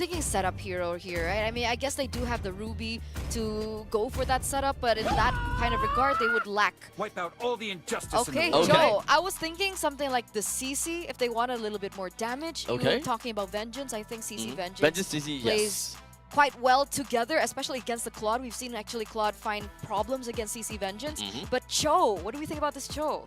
thinking setup hero here, right? I mean, I guess they do have the Ruby to go for that setup, but in that kind of regard, they would lack. Wipe out all the injustice Okay, in the world. Joe, I was thinking something like the CC if they want a little bit more damage. You Okay. were talking about Vengeance. I think CC Vengeance, Vengeance CC, plays yes. quite well together, especially against the Claude. We've seen actually Claude find problems against CC Vengeance. But Cho, what do we think about this Cho?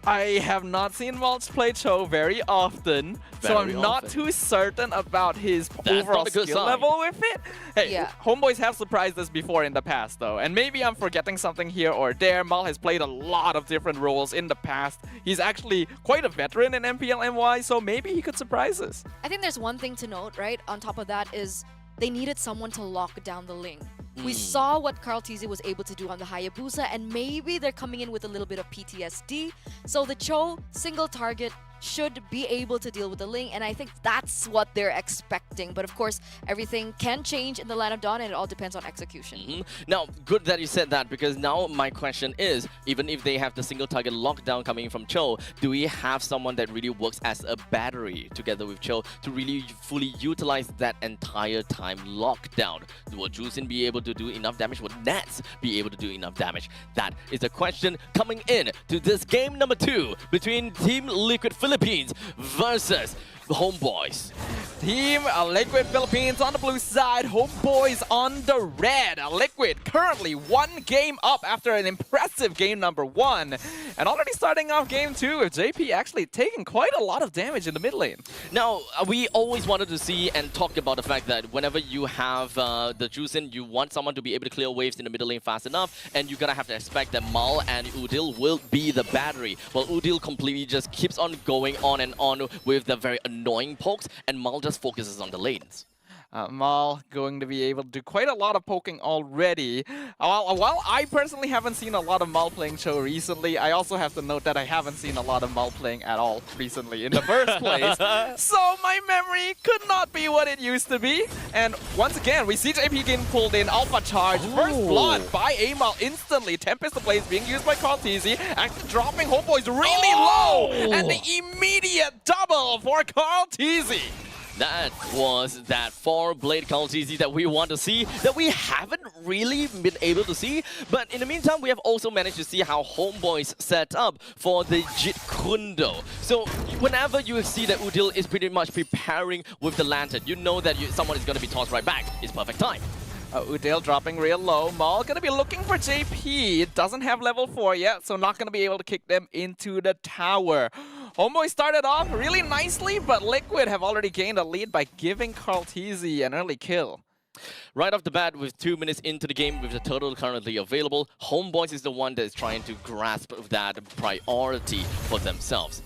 I have not seen Mulch play Cho very often, so I'm not too certain about his overall skill level with it. Hey, Yeah. Homeboys have surprised us before in the past, though, and maybe I'm forgetting something here or there. Mal has played a lot of different roles in the past. He's actually quite a veteran in MPL MY, so maybe he could surprise us. I think there's one thing to note, right? On top of that is they needed someone to lock down the Ling. We saw what Carl Tizzy was able to do on the Hayabusa, and maybe they're coming in with a little bit of PTSD. So the Cho single target should be able to deal with the Ling, and I think that's what they're expecting. But of course, everything can change in the Land of Dawn, and it all depends on execution. Now, good that you said that, because now my question is, even if they have the single target lockdown coming from Cho, do we have someone that really works as a battery together with Cho to really fully utilize that entire time lockdown? Will Juicin be able to do enough damage? Will Nats be able to do enough damage? That is a question coming in to this game number 2 between Team Liquid Philippines versus the Homebois. Team Liquid Philippines on the blue side, Homeboys on the red. Liquid currently 1 game up after an impressive game number 1. And already starting off game 2 with JP actually taking quite a lot of damage in the mid lane. Now, we always wanted to see and talk about the fact that whenever you have the Juicin, you want someone to be able to clear waves in the middle lane fast enough, and you're gonna have to expect that Mal and Udil will be the battery. Well, Udil completely just keeps on going on and on with the very annoying pokes, and Mal just focuses on the lanes. Mal going to be able to do quite a lot of poking already. While I personally haven't seen a lot of Mal playing Cho recently, I also have to note that I haven't seen a lot of Mal playing at all recently in the first place. So my memory could not be what it used to be. And once again, we see JP getting pulled in, Alpha Charge, first blood by Amal instantly. Tempest Blaze being used by Carl Tizzy, actually dropping Homeboys really low. And the immediate double for Carl Tizzy. That was that 4-blade Carl Tizzy that we want to see, that we haven't really been able to see. But in the meantime, we have also managed to see how Homeboys set up for the Jit Kundo. So whenever you see that Udil is pretty much preparing with the lantern, you know that someone is going to be tossed right back. It's perfect time. Udil dropping real low. Mal gonna be looking for JP. It doesn't have level 4 yet, so not gonna be able to kick them into the tower. Homeboy started off really nicely, but Liquid have already gained a lead by giving Carl Tizzy an early kill. Right off the bat, with 2 minutes into the game, with the turtle currently available, Homeboys is the one that is trying to grasp that priority for themselves.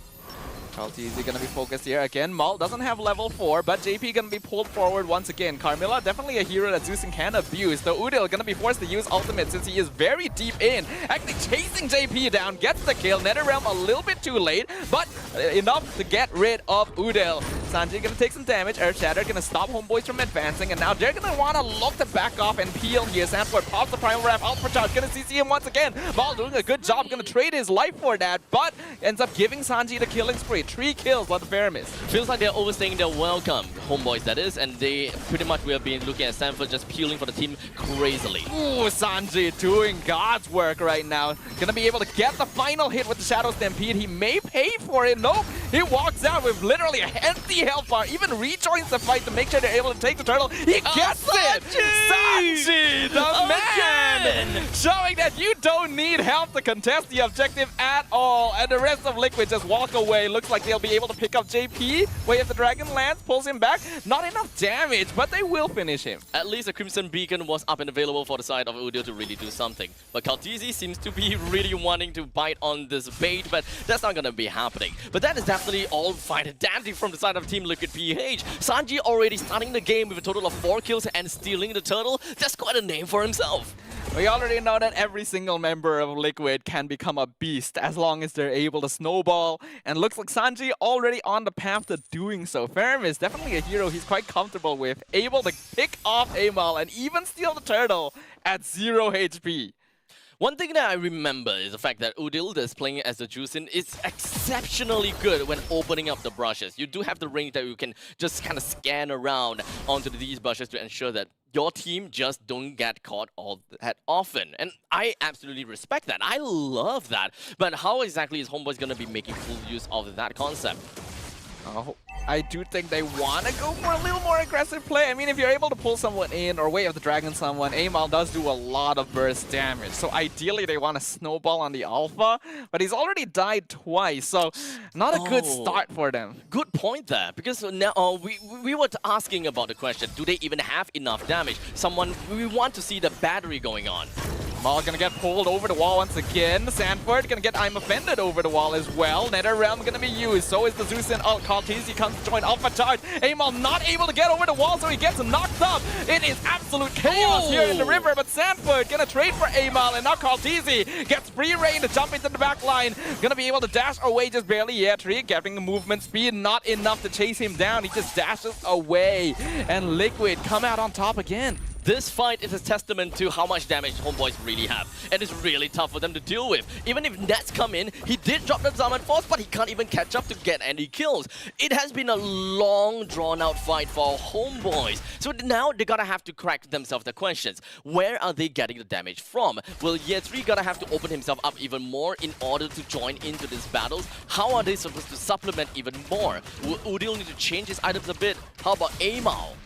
Carl Tizzy gonna be focused here again. Mal doesn't have level 4, but JP gonna be pulled forward once again. Carmilla, definitely a hero that Zeus can abuse. Though Udil gonna be forced to use ultimate since he is very deep in. Actually chasing JP down, gets the kill. NetherRealm a little bit too late, but enough to get rid of Udil. Sanji gonna take some damage. Earth Shatter gonna stop Homeboys from advancing, and now they're gonna wanna look to back off and peel here. Sanford pops the Primal Wrap out for charge. Gonna CC him once again. Mal doing a good job, gonna trade his life for that, but ends up giving Sanji the killing spree. 3 kills on the Pyramis. Feels like they're overstaying their welcome, Homeboys that is, and they pretty much will be looking at Sanford just peeling for the team crazily. Ooh, Sanji doing God's work right now. Gonna be able to get the final hit with the Shadow Stampede. He may pay for it. Nope. He walks out with literally an empty health bar. Even rejoins the fight to make sure they're able to take the turtle. He gets it! Sanji, the man! Showing that you don't need help to contest the objective at all. And the rest of Liquid just walk away. Looks like they'll be able to pick up JP. Wait, if the Dragon lands, pulls him back. Not enough damage, but they will finish him. At least a Crimson Beacon was up and available for the side of Udil to really do something. But Carl Tizzy seems to be really wanting to bite on this bait, but that's not gonna be happening. But that is definitely all fine and dandy from the side of Team Liquid PH. Sanji already starting the game with a total of 4 kills and stealing the turtle. That's quite a name for himself. We already know that every single member of Liquid can become a beast as long as they're able to snowball. And looks like Sanji already on the path to doing so. Ferrum is definitely a hero he's quite comfortable with. Able to pick off Amal and even steal the turtle at 0 HP. One thing that I remember is the fact that Udil that's playing as the Juicin is exceptionally good when opening up the brushes. You do have the range that you can just kind of scan around onto these brushes to ensure that your team just don't get caught all that often. And I absolutely respect that. I love that. But how exactly is Homebois going to be making full use of that concept? Oh, I do think they want to go for a little more aggressive play. I mean, if you're able to pull someone in or Way of the Dragon someone, Amal does do a lot of burst damage. So ideally, they want to snowball on the Alpha, but he's already died twice, so not a good start for them. Good point there, because now we were asking about the question, do they even have enough damage? We want to see the battery going on. Maul gonna get pulled over the wall once again. Sanford gonna get I'm Offended over the wall as well. NetherRealm gonna be used. So is the Zeus and Cartesi comes to join Alpha Charge. Amal not able to get over the wall, so he gets knocked up. It is absolute chaos here in the river, but Sanford gonna trade for Amal, and now Cartesi gets free reign to jump into the back line. Gonna be able to dash away just barely. Yeah, Tree getting movement speed, not enough to chase him down. He just dashes away, and Liquid come out on top again. This fight is a testament to how much damage Homebois really have, and it's really tough for them to deal with. Even if Nets come in, he did drop the Zaman Force, but he can't even catch up to get any kills. It has been a long, drawn-out fight for Homebois. So now they gotta have to crack themselves the questions. Where are they getting the damage from? Will Year 3 gotta have to open himself up even more in order to join into these battles? How are they supposed to supplement even more? Will Udil need to change his items a bit? How about Amal?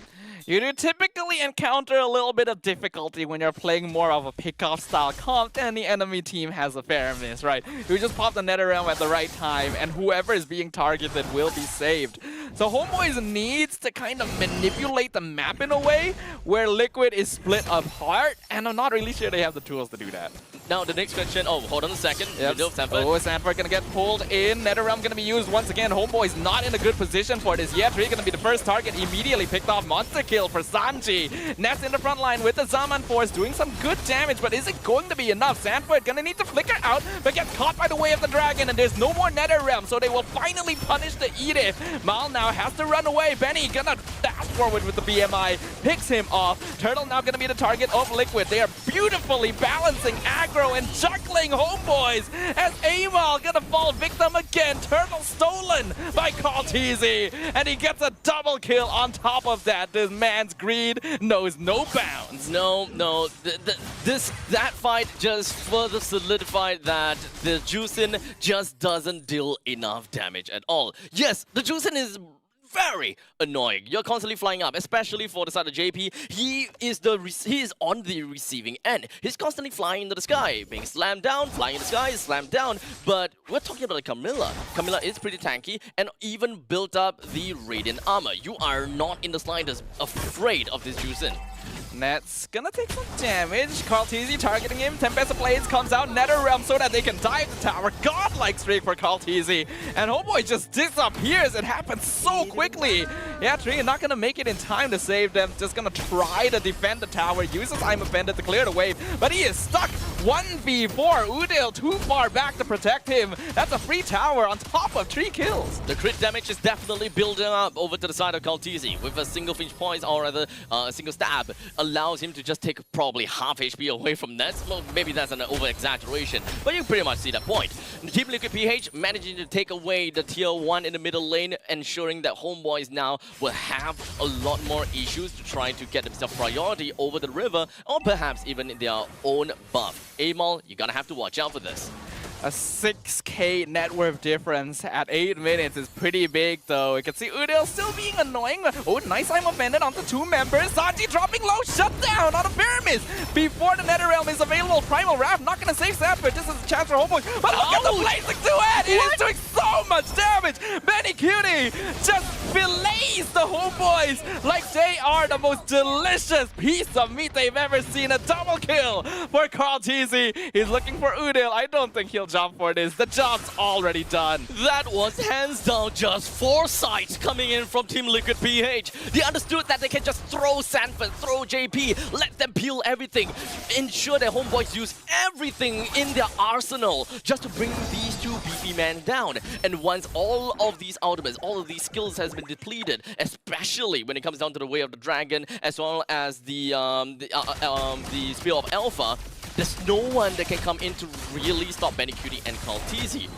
You do typically encounter a little bit of difficulty when you're playing more of a pick-off style comp and the enemy team has a fair miss, right? You just pop the NetherRealm at the right time and whoever is being targeted will be saved. So Homebois needs to kind of manipulate the map in a way where Liquid is split apart, and I'm not really sure they have the tools to do that. Now the next question, hold on a second. Yep. Sanford gonna get pulled in. NetherRealm gonna be used once again. Homeboy's not in a good position for this yet. Tree gonna be the first target, immediately picked off. Monster kill for Sanji. Ness in the front line with the Zaman Force doing some good damage, but is it going to be enough? Sanford gonna need to flicker out, but gets caught by the Way of the Dragon, and there's no more NetherRealm, so they will finally punish the Edith. Mal now has to run away. Benny gonna dash forward with the BMI, picks him off. Turtle now gonna be the target of Liquid. They are beautifully balancing aggro and juggling Homebois as Amal gonna fall victim again. Turtle stolen by Cartesi, and he gets a double kill on top of that. This man's greed knows no bounds. No, that fight just further solidified that the Juicin just doesn't deal enough damage at all. Yes, the Juicin is very annoying. You're constantly flying up, especially for the side of JP. He is on the receiving end. He's constantly flying into the sky, being slammed down, flying in the sky, slammed down. But we're talking about Camilla. Camilla is pretty tanky and even built up the Radiant armor. You are not in the slightest afraid of this Juicin. Net's gonna take some damage. Cartesi targeting him. Tempest of Blades comes out. NetherRealm so that they can dive the tower. Godlike streak for Cartesi. And Homeboy just disappears. It happens so quickly. Yeah, Tree not gonna make it in time to save them. Just gonna try to defend the tower. Uses I'm Offended to clear the wave. But he is stuck 1v4. Udil too far back to protect him. That's a free tower on top of 3 kills. The crit damage is definitely building up over to the side of Cartesi with a single Finch Poise, or rather a single stab. Allows him to just take probably half HP away from Nets. Well, maybe that's an over-exaggeration, but you pretty much see that point. Team Liquid PH managing to take away the tier 1 in the middle lane, ensuring that Homebois now will have a lot more issues to try to get themselves priority over the river, or perhaps even in their own buff. Amal, you're gonna have to watch out for this. A 6k net worth difference at 8 minutes is pretty big though. You can see Udil still being annoying. Oh, nice I'm Offended onto 2 members. Sanji dropping low, shut down on a Pyramid. Before the NetherRealm is available, Primal Wrath not gonna save Sanford. This is a chance for Homeboy. But look at the blazing duet! It is doing so much damage! Benny Cutie just fillets the Homeboys like they are the most delicious piece of meat they've ever seen. A double kill for Cartesi. He's looking for Udil. I don't think he'll jump for this. The job's already done. That was hands down just foresight coming in from Team Liquid PH. They understood that they can just throw Sanford, throw JP, let them peel everything, ensure their Homebois use everything in their arsenal just to bring these two beefy men down. And once all of these ultimates, all of these skills has been depleted, especially when it comes down to the Way of the Dragon, as well as the Spear of Alpha, There's no one that can come in to really stop Benny Cutie and Kaltizi.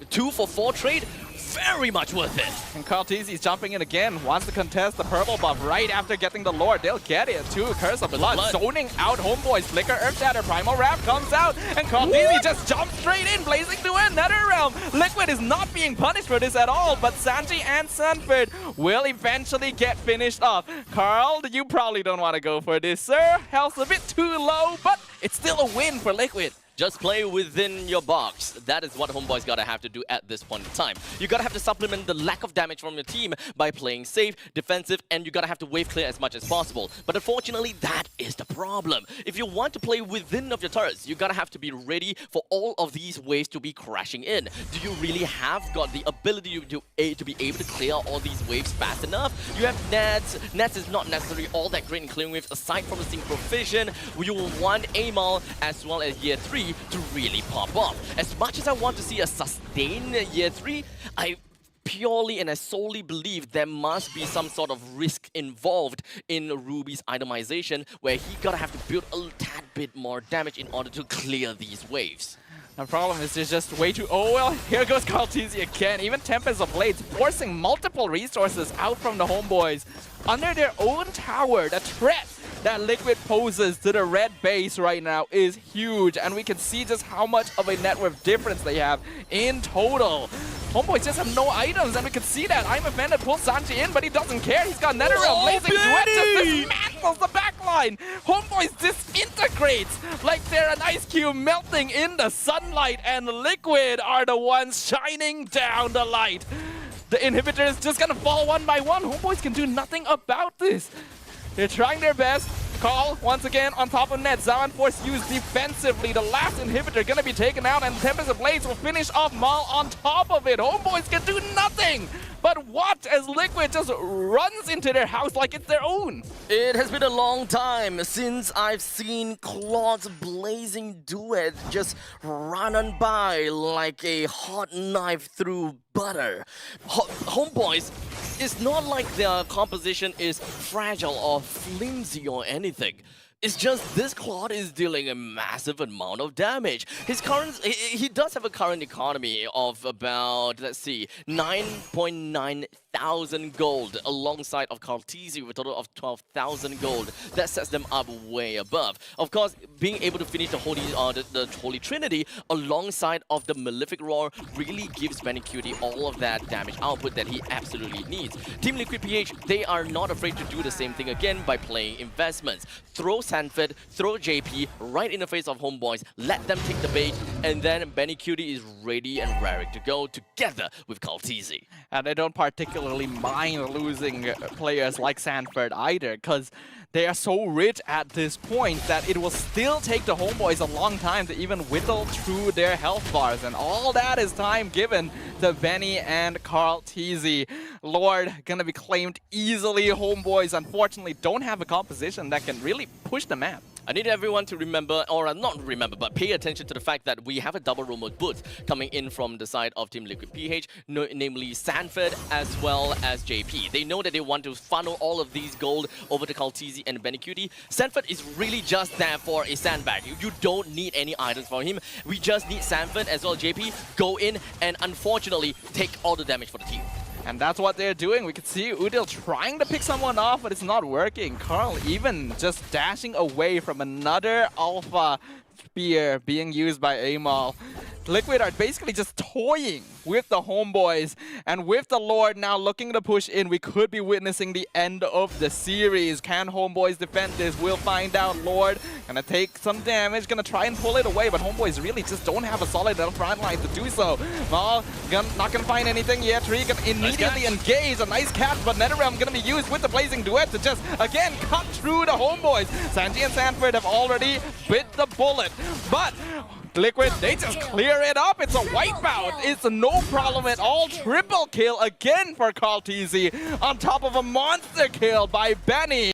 2 for 4 trade, very much worth it. And Kaltizi is jumping in again, wants to contest the purple buff right after getting the Lord. They'll get it too. Curse of Blood, zoning out Homeboys. Flicker, Earth Shatter, Primal Wrap comes out, and Kaltizi just jumps straight in, blazing to another realm. Liquid is not being punished for this at all, but Sanji and Sanford will eventually get finished off. Carl, you probably don't want to go for this, sir. Health's a bit too low, but it's still a win for Liquid. Just play within your box. That is what Homeboy's gotta have to do at this point in time. You gotta have to supplement the lack of damage from your team by playing safe, defensive, and you gotta have to wave clear as much as possible. But unfortunately, that is the problem. If you want to play within of your turrets, you gotta have to be ready for all of these waves to be crashing in. Do you really have got the ability to be able to clear all these waves fast enough? You have Nets. Nets is not necessarily all that great in clearing waves aside from the Synchro Vision. You will want Amal as well as Year 3 to really pop off. As much as I want to see a sustained Year 3, I purely and I solely believe there must be some sort of risk involved in Ruby's itemization where he gotta have to build a tad bit more damage in order to clear these waves. The problem is there's just way too... Oh, well, here goes Kaltizi again. Even Tempest of Blades forcing multiple resources out from the Homeboys. Under their own tower, the threat that Liquid poses to the red base right now is huge. And we can see just how much of a net worth difference they have in total. Homeboys just have no items, and we can see that. I'm offended, pulls Sanji in, but he doesn't care. He's got NetherRealm, Blazing Duet, just dismantles the backline. Homeboys disintegrates like they're an ice cube melting in the sunlight, and Liquid are the ones shining down the light. The inhibitor is just gonna fall one by one. Homeboys can do nothing about this. They're trying their best. Call once again on top of net. Zaman Force used defensively. The last inhibitor gonna be taken out, and Tempest of Blades will finish off Maul on top of it. Homeboys can do nothing but watch as Liquid just runs into their house like it's their own. It has been a long time since I've seen Claude's Blazing Duet just run on by like a hot knife through butter. Homeboys, it's not like their composition is fragile or flimsy or anything. It's just this Claude is dealing a massive amount of damage. His current, he does have a current economy of about, let's see, 9.9 thousand gold alongside of Kaltizi with a total of 12,000 gold. That sets them up way above. Of course, being able to finish the Holy Trinity alongside of the Malefic Roar really gives Benny Cutie all of that damage output that he absolutely needs. Team Liquid PH, they are not afraid to do the same thing again by playing investments. Throw Sanford, throw JP right in the face of Homeboys, let them take the bait, and then Benny Cutie is ready and raring to go together with Kaltizi. And they don't particularly mind losing players like Sanford either, because they are so rich at this point that it will still take the Homeboys a long time to even whittle through their health bars, and all that is time given to Benny and Kaltizi. Lord gonna be claimed easily. Homeboys unfortunately don't have a composition that can really push the map. I need everyone to remember, or not remember, but pay attention to the fact that we have a double remote boots coming in from the side of Team Liquid PH, namely Sanford as well as JP. They know that they want to funnel all of these gold over to Kaltizi and Benny Cutie. Sanford is really just there for a sandbag. You don't need any items from him. We just need Sanford as well as JP go in and unfortunately take all the damage for the team. And that's what they're doing. We can see Udil trying to pick someone off, but it's not working. Carl even just dashing away from another Alpha Spear being used by Amal. Liquid are basically just toying with the Homeboys, and with the Lord now looking to push in, we could be witnessing the end of the series. Can Homeboys defend this? We'll find out. Lord gonna take some damage, gonna try and pull it away, but Homeboys really just don't have a solid enough front line to do so. Maul not gonna find anything yet. Tree gonna immediately engage. A nice catch, but NetherRealm gonna be used with the Blazing Duet to just again cut through the Homeboys. Sanji and Sanford have already bit the bullet, but Liquid, they just clear it up. It's a wipeout. It's no problem at all. Triple kill again for Kaltizi on top of a monster kill by Benny.